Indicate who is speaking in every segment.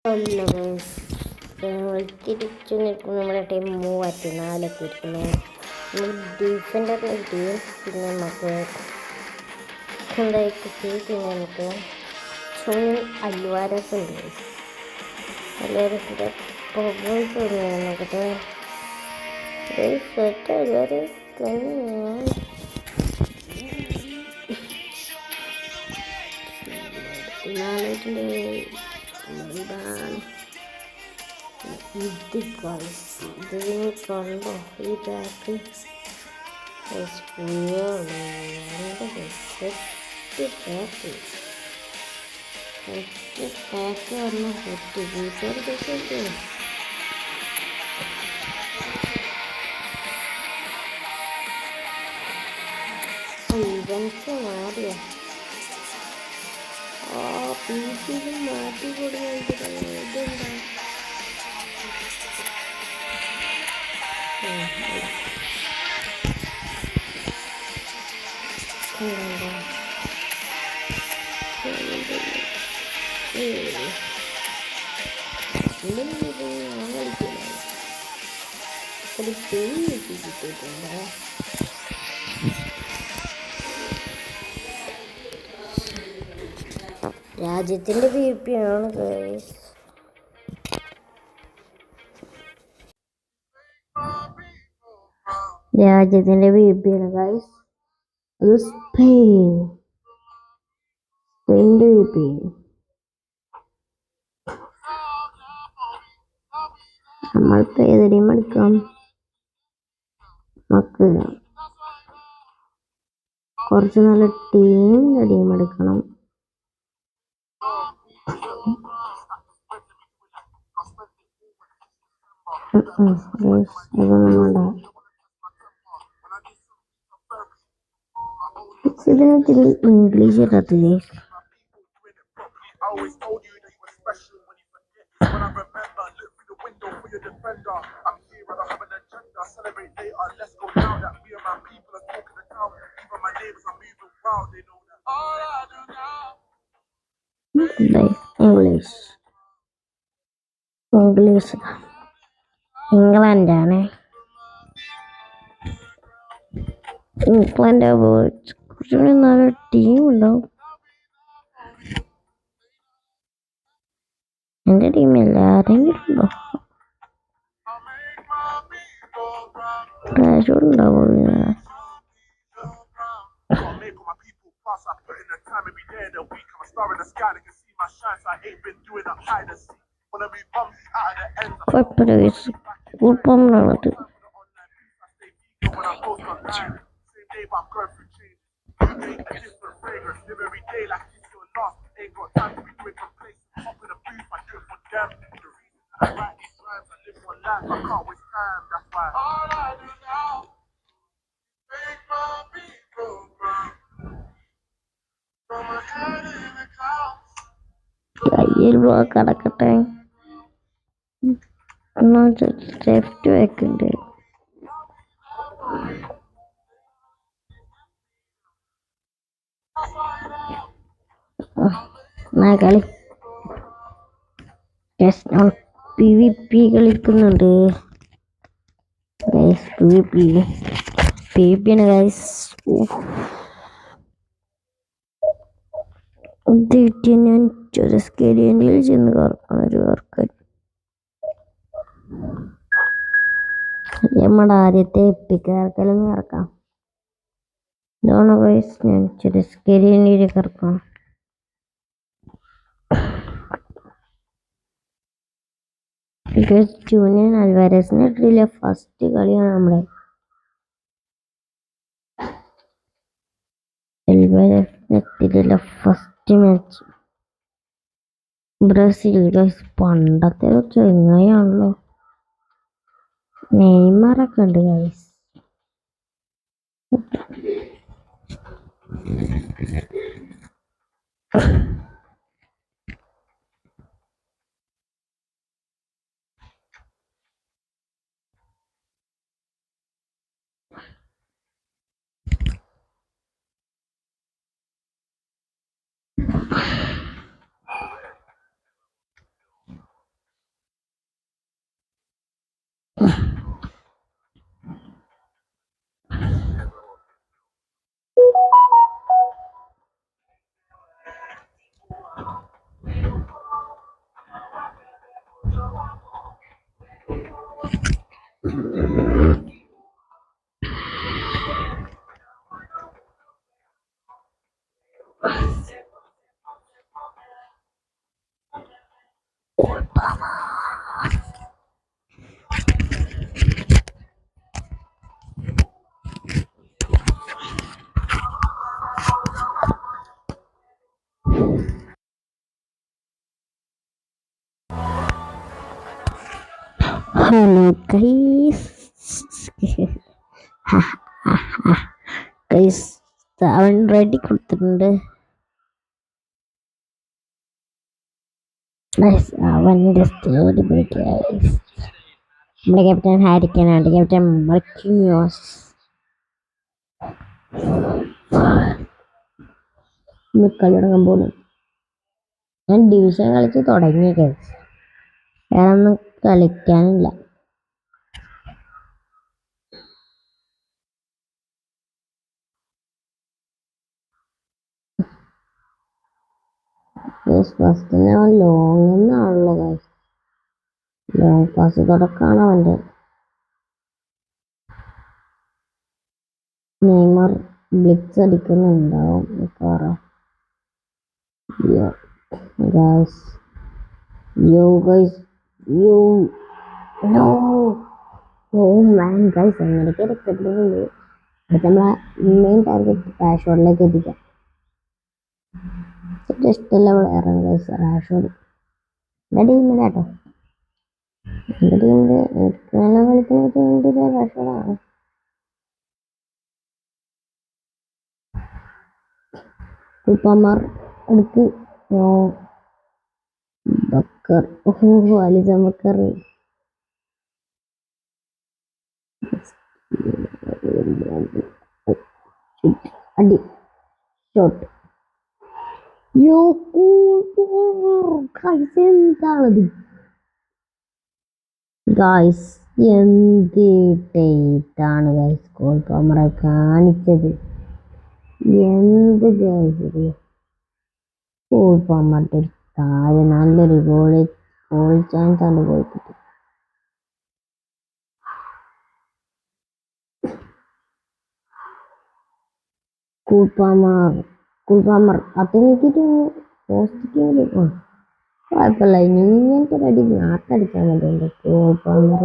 Speaker 1: Hello guys, തിരിച്ചു നിൽക്കും. നമ്മുടെ ടീം 34 എത്തിയിരിക്കുന്നു. നമ്മൾ ഡിഫൻഡറിന് ടീം, പിന്നെ നമുക്ക് എന്തായി കിട്ടി. പിന്നെ നമുക്ക് അൽവാരസ് ഉണ്ട്. അൽവാരസിൻ്റെ പെർഫോമൻസ് നോക്കട്ടെ. സെറ്റ് അൽവാരസ് തന്നെയാണ്. എന്താണ് ഇത് ഗൈസ്, ഇത് കണ്ടോ? ഈ ബാക്ക് പാക്ക് പറഞ്ഞ സെറ്റ് വീട്ടുകാർ സെറ്റ് ഇവൻസ് മാറിയ പീസിലും മാറ്റി കൊടുക്കാൻ ഇതെന്താ? രാജ്യത്തിൻ്റെ BP ആണ് ഗൈസ്. രാജ്യത്തിൻ്റെ BP ആണ് ഗൈസ്. അത് സ്പെയിൻ്റെ BP. നമ്മളിപ്പോൾ ഏത് ടീം എടുക്കാം? നമുക്ക് കുറച്ച് നല്ല ടീം എടുക്കണം. അതൊന്നും വേണ്ട. ഇതിനകത്ത് ഇംഗ്ലീഷ് ഇടാത്തത്. ഇംഗ്ലീഷ് ഇംഗ്ലണ്ടാണ്. ഇംഗ്ലണ്ട് കുറച്ചുകൂടി നല്ല ടീം ഉണ്ടാവും. എൻ്റെ ടീമില്ല, ആരെങ്കിലും ഉണ്ടോ? ക്രാഷോട് ഉണ്ടാവും. കുഴപ്പമില്ലാണത്. കയ്യിൽ കിടക്കട്ടെ. ലെഫ്റ്റ് വെക്കുന്നുണ്ട്. കളി PVP കളിക്കുന്നുണ്ട്. PVP ആണ് ഗൈസ്. ഇത് കിട്ടിയ ഞാൻ ചെറിയ ചെന്ന് കറക്കണം. നമ്മുടെ ആദ്യത്തെ എപ്പിക്കാർക്കെല്ലാം കറക്കാം. ഇതാണ് ഗൈസ്, ഞാൻ ചെറിയ കറക്കണം. ജൂനിയൻ അൽവാരസിനെ ഇട്ടില്ല. ഫസ്റ്റ് കളിയാണ് നമ്മളെ. അൽവാരസിനെ ഇട്ടില്ല ഫസ്റ്റ് മാച്ച്. ബ്രസീൽ ഗൈസ് പണ്ടത്തെ ചെങ്ങായാണല്ലോ. നെയ്മറൊക്കെ ഉണ്ട് ഗൈസ്. Hello guys. ഗൈസ് അവൻ റെഡി കൊടുത്തിട്ടുണ്ട്. അവൻ്റെ സ്റ്റോറി നമ്മുടെ ക്യാപ്റ്റൻ ഹാരിക്കനാണ്. ക്യാപ്റ്റൻ മർക്കിന്യോസ് കളി തുടങ്ങാൻ പോകുന്നു. ഞാൻ ഡിവിഷൻ കളിച്ച് തുടങ്ങി ഗൈസ്. വേറെ ഒന്നും കളിക്കാനില്ല. ഫസ്റ്റ് ഞാൻ ലോങ് എന്നാണല്ലോ ഗൈസ്. ലോങ് പാസ് തുടക്കാണ് അവൻ്റെ. നെയ്മർ ബ്ലിക്സ് അടിക്കുന്നുണ്ടാവും മിക്കവാറും. ഗൈസ് ഗൈസ് അങ്ങനെയൊക്കെ രക്ഷപ്പെടുന്നുണ്ട്. അടുത്ത നമ്മളെ മെയിൻ ടാർഗറ്റ് റാഷ്ഫോർഡിലേക്ക് എത്തിക്കാം. ഇഷ്ടമുള്ള പ്ലെയറാണ് ഗൈസ് റാഷ്ഫോർഡ്. എൻ്റെ ടീമിൻ്റെ കേട്ടോ. എൻ്റെ ടീമിൻ്റെ എനിക്ക് നല്ല കളിക്കുന്നത് വേണ്ടിയിട്ട് റാഷ്ഫോർഡാണ്. കുപ്പമാർ അടുക്ക് ബക്കർ അലിസ ബക്കർ അടി ഷോട്ട്. എന്താണത് ഗായ്സ്? എന്തിട്ടാണ് ഗായ്സ് കോൾ പാമറെ കാണിച്ചത്? എന്ത് ഗായ്സ് കോൾ പാമറിന്റെ താഴെ നല്ലൊരു ഗോൾ ചാൻസ് ആണ് പോയിട്ട്. കൂൾപാമർ അതെനിക്കിട്ട് പോസിറ്റീവ് കുഴപ്പമില്ല. ഇങ്ങനത്തെ ഒരു അടി നാട്ടടിച്ചാൽ മതി. എൻ്റെ കൂൾപാമർ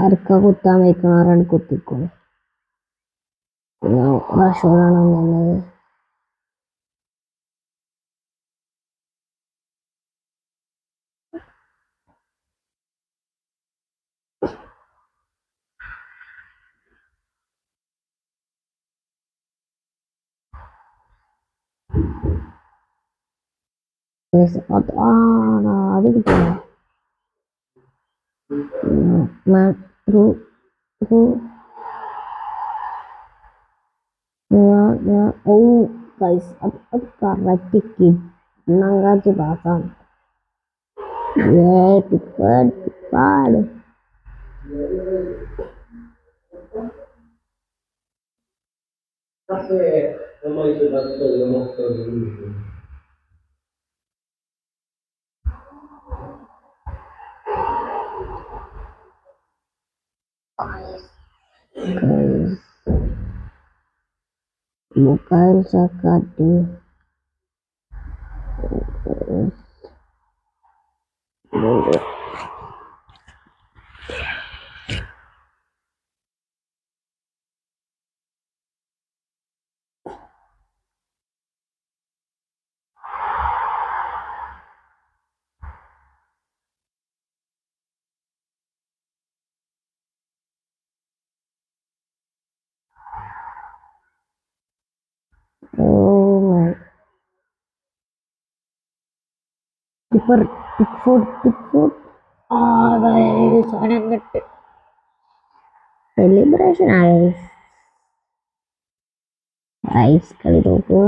Speaker 1: ആർക്കാ കുത്താൻ വയ്ക്കണവരാണ് കുത്തിക്കോളൂ. റാഷ്ഫോർഡാണ് വന്നത്. അത് കിട്ടില്ല. അത് കറക്റ്റ് കിണ്ണങ്കാച്ച് പാസ്സാണ്. പാട് Bukayo Saka di Pickford സാധനം കെട്ട് സെലിബ്രേഷൻ ഐസ് കളി നോക്കുക.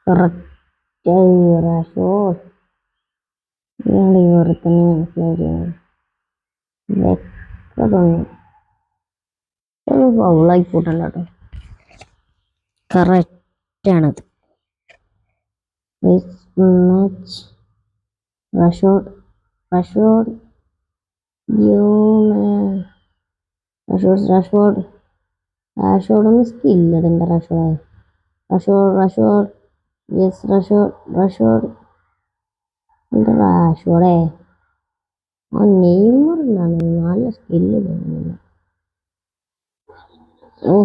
Speaker 1: കറക്റ്റ് റാഷ്ഫോർഡ് നിങ്ങൾ ഈ തന്നെ മനസ്സിലാക്കിയാണ് വ്യക്തതൊന്നും ഫൗളായി കൂട്ടണ്ട കേട്ടോ. കറക്റ്റാണത്. മാച്ച് റഷോഡ് റഷോഡ് റഷോഡ് റഷോഡൊന്ന് സ്കില്ലിടണ്ട. റഷോഡ് യെസ് റഷോഡ് എന്താ റാഷോടെ ആ നെയ്മർ ഉണ്ടാണ് നല്ല സ്കില്ല് തോന്നുന്നില്ല.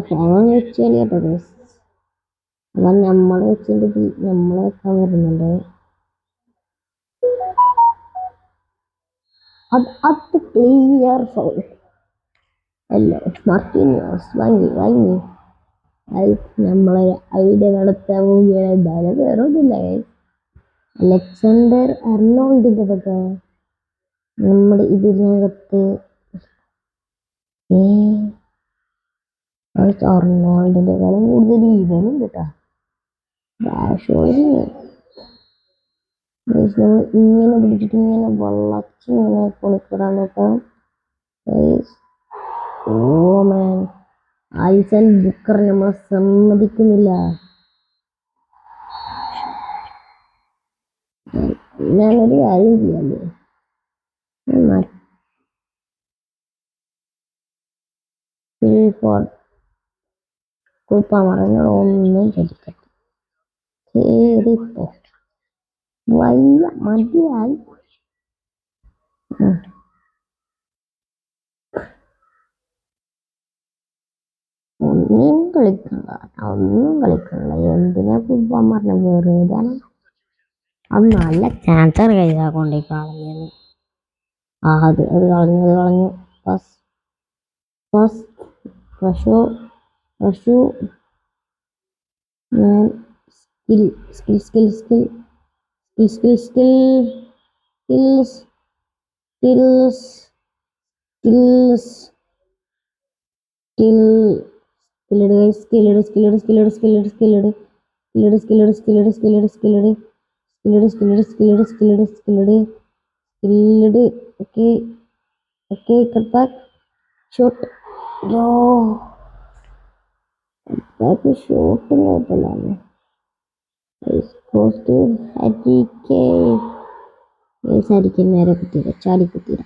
Speaker 1: ഫോൺ വെച്ചാൽ കേട്ടോ അതാ നമ്മളെ വെച്ചിട്ട് നമ്മളെ വെക്കാൻ വരുന്നുണ്ട്. അത് ക്ലിയർ ഫൗൾ അല്ലോ. മാർട്ടിനോസ് വാങ്ങി നമ്മളെ ഐഡിയ നടത്താൻ പോവുകയാണ്. എന്തായാലും വേറെ ഒന്നുമില്ല. അലക്സാണ്ടർ അർണോൾഡിൻ്റെതൊക്കെ നമ്മുടെ ഇതിനകത്ത് അർണോൾഡിൻ്റെ കാലം കൂടുതൽ ഇവനും കേട്ടാ. റാഷോഡിന് ഇങ്ങനെ പിടിച്ചിട്ട് ഇങ്ങനെ വളച്ച് ഇങ്ങനെ കൊണിക്കിടാൻ നോക്കാം. ഓമൻ ആൽസൺ ബുക്കർ നമ്മളെ സമ്മതിക്കുന്നില്ല. ഞാനൊരു കാര്യം ചെയ്യാല്ലേ, ഒന്നും ചതിക്കട്ടെ. കേറിപ്പോ വയ്യ മതിയായി. ഒന്നും കളിക്കണ്ട എന്തിനാ ഫുട്ബോൾ പറഞ്ഞ വെറുതെ. അത് നല്ല ചാൻസാണ് കൈതാക്കൊണ്ടേ കളഞ്ഞത്. അത് കളഞ്ഞു. റഷു ഷോട്ട് ഷോട്ടും കുഴപ്പമില്ലാന്ന്. നേരെ കുത്തിയില്ല, ചാടി കുത്തിയില്ല.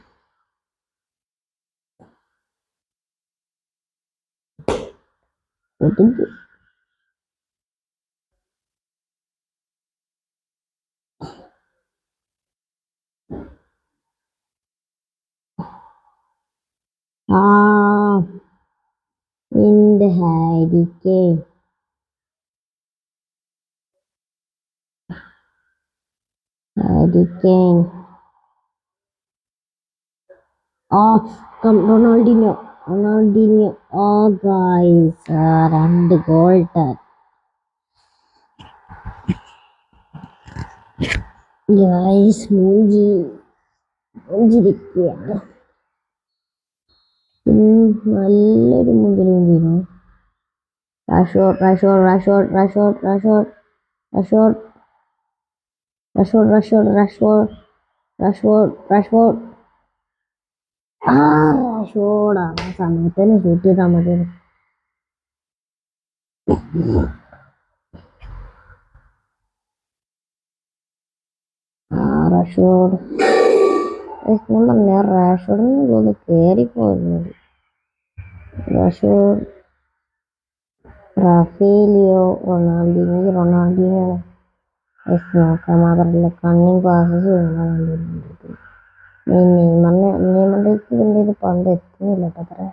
Speaker 1: എന്റെ Harry Kane Ronaldinho guys 2 goal guys മൂഞ്ചിരിക്കുകയാണ്. നല്ലൊരു മുതലും റഷോഡാണ് സമയത്തിന് ഷൂട്ട് ചെയ്താൽ മതി. റഷോഡ് റാഷോഡിന് തോന്നുന്നു കയറിപ്പോയിരുന്നത്. റഷോഡ് റാഫേലിയോ റൊണാൾഡിനോ നോക്കാൻ മാത്രമല്ല കണ്ണിങ് പാസസ് നെയ്മറിലേക്ക് ഇതിൻ്റെ ഇത് പന്ത് എത്തുന്നില്ല കേട്ടോ. അത്ര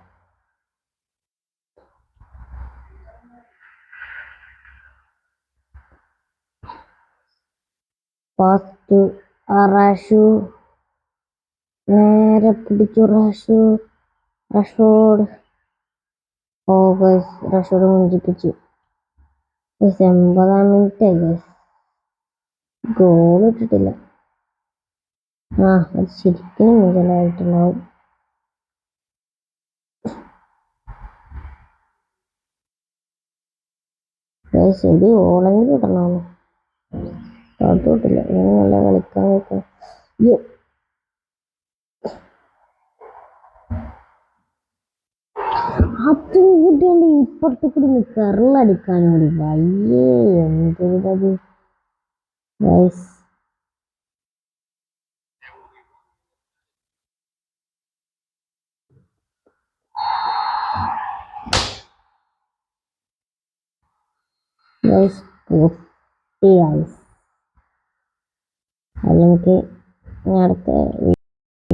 Speaker 1: ഫാസ്റ്റ് റാഷു നേരെ പിടിച്ചു. റഷോഡ് മുഞ്ചിപ്പിച്ചു. 80-ാം മിനിറ്റ് ഗോൾ ഇട്ടിട്ടില്ല. അത് ശരിക്കും മുതലായിട്ടുണ്ടാവും. ഒരു ഓളെങ്കിലും ഇടണമെന്ന് തോട്ടില്ല. ഇങ്ങനെ നല്ല കളിക്കാൻ യ്യോ, അതും കൂട്ടിയാണ്ട് ഇപ്പുറത്ത് കൂടി കെറലടിക്കാനും കൂടി വയ്യേ. എന്തൊരിതത് ഗൈസ്. ഗൈസ് പൊട്ടി ഗൈസ്. അത് നമുക്ക് അടുത്ത